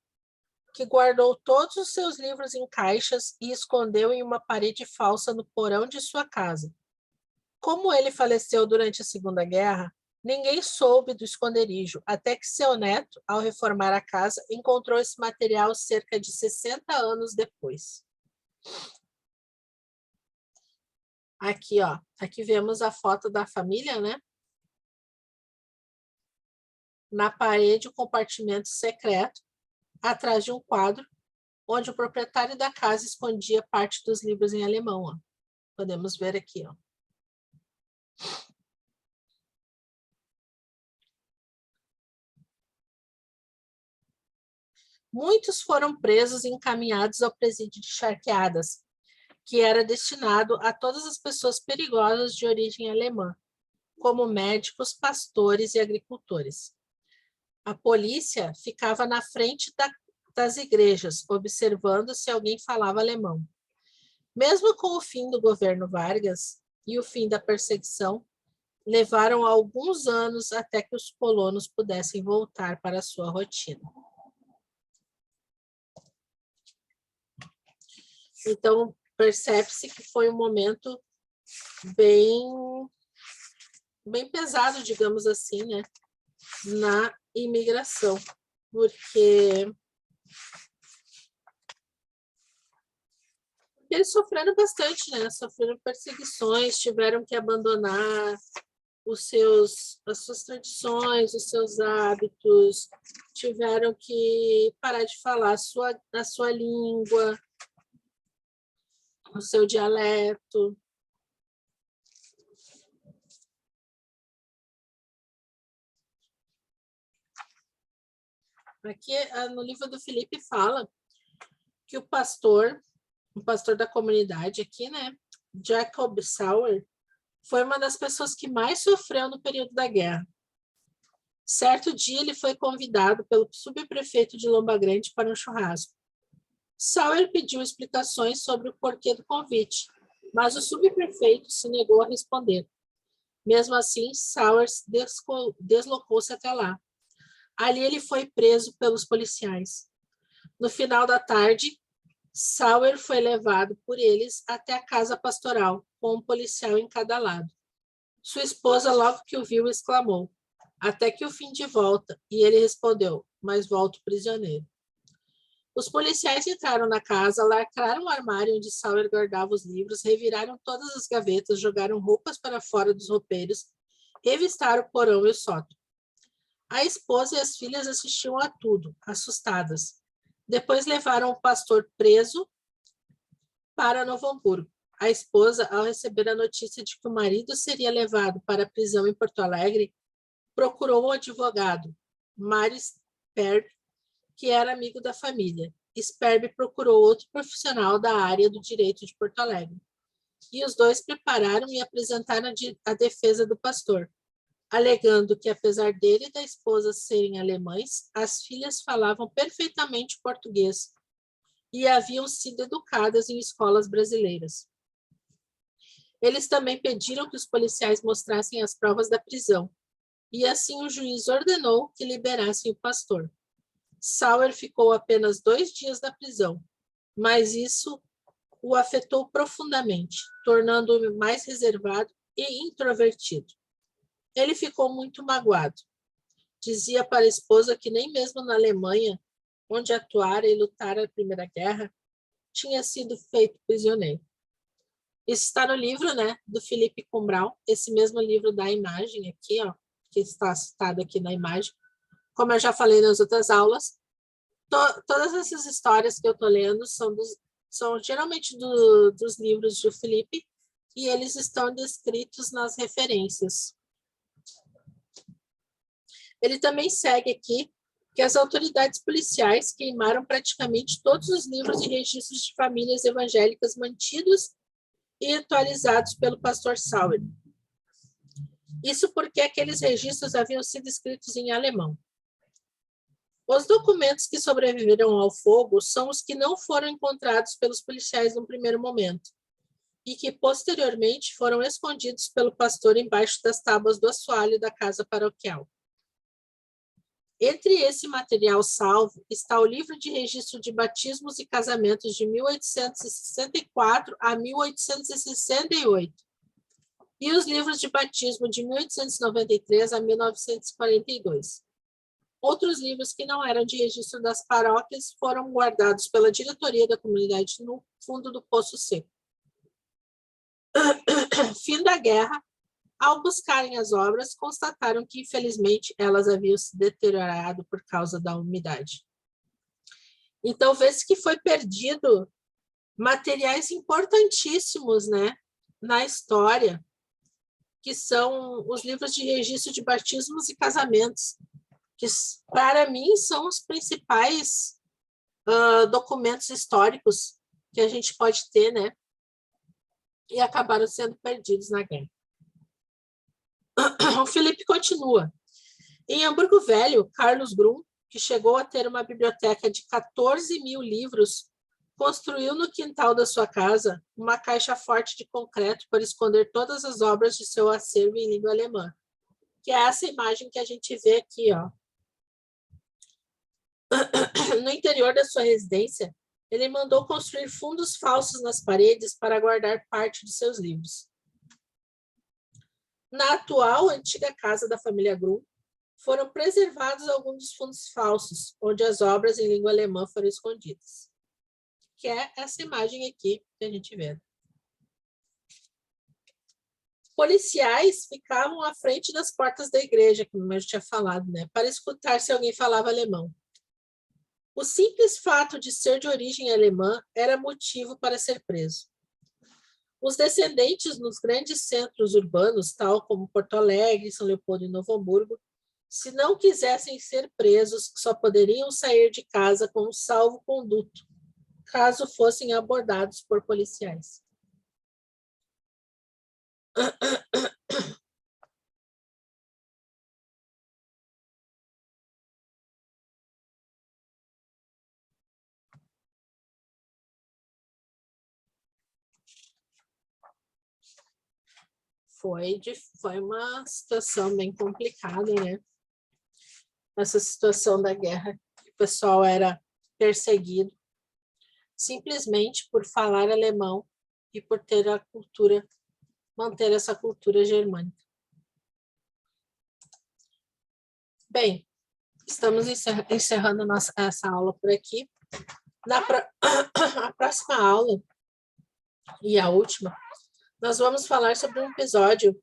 que guardou todos os seus livros em caixas e escondeu em uma parede falsa no porão de sua casa. Como ele faleceu durante a Segunda Guerra, ninguém soube do esconderijo, até que seu neto, ao reformar a casa, encontrou esse material cerca de 60 anos depois. Aqui, ó, aqui vemos a foto da família, né? Na parede, o compartimento secreto, atrás de um quadro, onde o proprietário da casa escondia parte dos livros em alemão, ó. Podemos ver aqui, ó. Muitos foram presos e encaminhados ao presídio de Charqueadas, que era destinado a todas as pessoas perigosas de origem alemã, como médicos, pastores e agricultores. A polícia ficava na frente das igrejas, observando se alguém falava alemão. Mesmo com o fim do governo Vargas e o fim da perseguição, levaram alguns anos até que os colonos pudessem voltar para a sua rotina. Então, percebe-se que foi um momento bem pesado, digamos assim, né, na imigração, porque eles sofreram bastante, né, sofreram perseguições, tiveram que abandonar as suas tradições, os seus hábitos, tiveram que parar de falar a sua língua, o seu dialeto. Aqui no livro do Felipe fala que o pastor da comunidade aqui, né, Jacob Sauer, foi uma das pessoas que mais sofreu no período da guerra. Certo dia, ele foi convidado pelo subprefeito de Lomba Grande para um churrasco. Sauer pediu explicações sobre o porquê do convite, mas o subprefeito se negou a responder. Mesmo assim, Sauer deslocou-se até lá. Ali ele foi preso pelos policiais. No final da tarde, Sauer foi levado por eles até a casa pastoral, com um policial em cada lado. Sua esposa, logo que o viu, exclamou: "Até que o fim de volta", e ele respondeu: "Mas volto prisioneiro". Os policiais entraram na casa, lacraram o armário onde Sauer guardava os livros, reviraram todas as gavetas, jogaram roupas para fora dos roupeiros, revistaram o porão e o sótão. A esposa e as filhas assistiam a tudo, assustadas. Depois levaram o pastor preso para Novo Hamburgo. A esposa, ao receber a notícia de que o marido seria levado para a prisão em Porto Alegre, procurou um advogado, Mário Sperb, que era amigo da família. Sperb procurou outro profissional da área do direito de Porto Alegre. E os dois prepararam e apresentaram a defesa do pastor, alegando que, apesar dele e da esposa serem alemães, as filhas falavam perfeitamente português e haviam sido educadas em escolas brasileiras. Eles também pediram que os policiais mostrassem as provas da prisão, e assim o juiz ordenou que liberassem o pastor. Sauer ficou apenas 2 dias na prisão, mas isso o afetou profundamente, tornando-o mais reservado e introvertido. Ele ficou muito magoado. Dizia para a esposa que nem mesmo na Alemanha, onde atuara e lutara a Primeira Guerra, tinha sido feito prisioneiro. Isso está no livro, né, do Philippe Combrão, esse mesmo livro da imagem aqui, ó, que está citado aqui na imagem. Como eu já falei nas outras aulas, todas essas histórias que eu estou lendo são geralmente dos livros do Philippe, e eles estão descritos nas referências. Ele também segue aqui que as autoridades policiais queimaram praticamente todos os livros e registros de famílias evangélicas mantidos e atualizados pelo pastor Sauer. Isso porque aqueles registros haviam sido escritos em alemão. Os documentos que sobreviveram ao fogo são os que não foram encontrados pelos policiais no primeiro momento e que posteriormente foram escondidos pelo pastor embaixo das tábuas do assoalho da casa paroquial. Entre esse material salvo está o livro de registro de batismos e casamentos de 1864 a 1868 e os livros de batismo de 1893 a 1942. Outros livros que não eram de registro das paróquias foram guardados pela diretoria da comunidade no fundo do Poço Seco. Fim da guerra, ao buscarem as obras, constataram que, infelizmente, elas haviam se deteriorado por causa da umidade. Então, vê-se que foi perdido materiais importantíssimos, né, na história, que são os livros de registro de batismos e casamentos, que, para mim, são os principais documentos históricos que a gente pode ter, né, e acabaram sendo perdidos na guerra. O Philippe continua. Em Hamburgo Velho, Carlos Grum, que chegou a ter uma biblioteca de 14 mil livros, construiu no quintal da sua casa uma caixa forte de concreto para esconder todas as obras de seu acervo em língua alemã, que é essa imagem que a gente vê aqui, ó. No interior da sua residência, ele mandou construir fundos falsos nas paredes para guardar parte de seus livros. Na atual antiga casa da família Grum, foram preservados alguns dos fundos falsos, onde as obras em língua alemã foram escondidas. Que é essa imagem aqui que a gente vê. Policiais ficavam à frente das portas da igreja, como eu já tinha falado, né, para escutar se alguém falava alemão. O simples fato de ser de origem alemã era motivo para ser preso. Os descendentes nos grandes centros urbanos, tal como Porto Alegre, São Leopoldo e Novo Hamburgo, se não quisessem ser presos, só poderiam sair de casa com um salvo-conduto, caso fossem abordados por policiais. Foi uma situação bem complicada, né? Essa situação da guerra, o pessoal era perseguido simplesmente por falar alemão e por ter a cultura, manter essa cultura germânica. Bem, estamos encerrando essa aula por aqui. A próxima aula, e a última, nós vamos falar sobre um episódio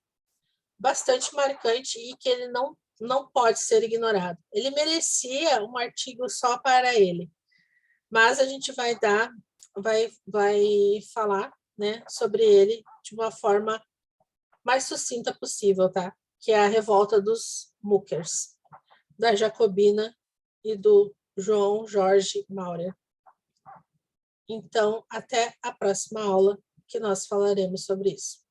bastante marcante e que ele não pode ser ignorado. Ele merecia um artigo só para ele, mas a gente vai falar, né, sobre ele de uma forma mais sucinta possível, tá? Que é a revolta dos Muckers, da Jacobina e do João Jorge Maurer. Então, até a próxima aula que nós falaremos sobre isso.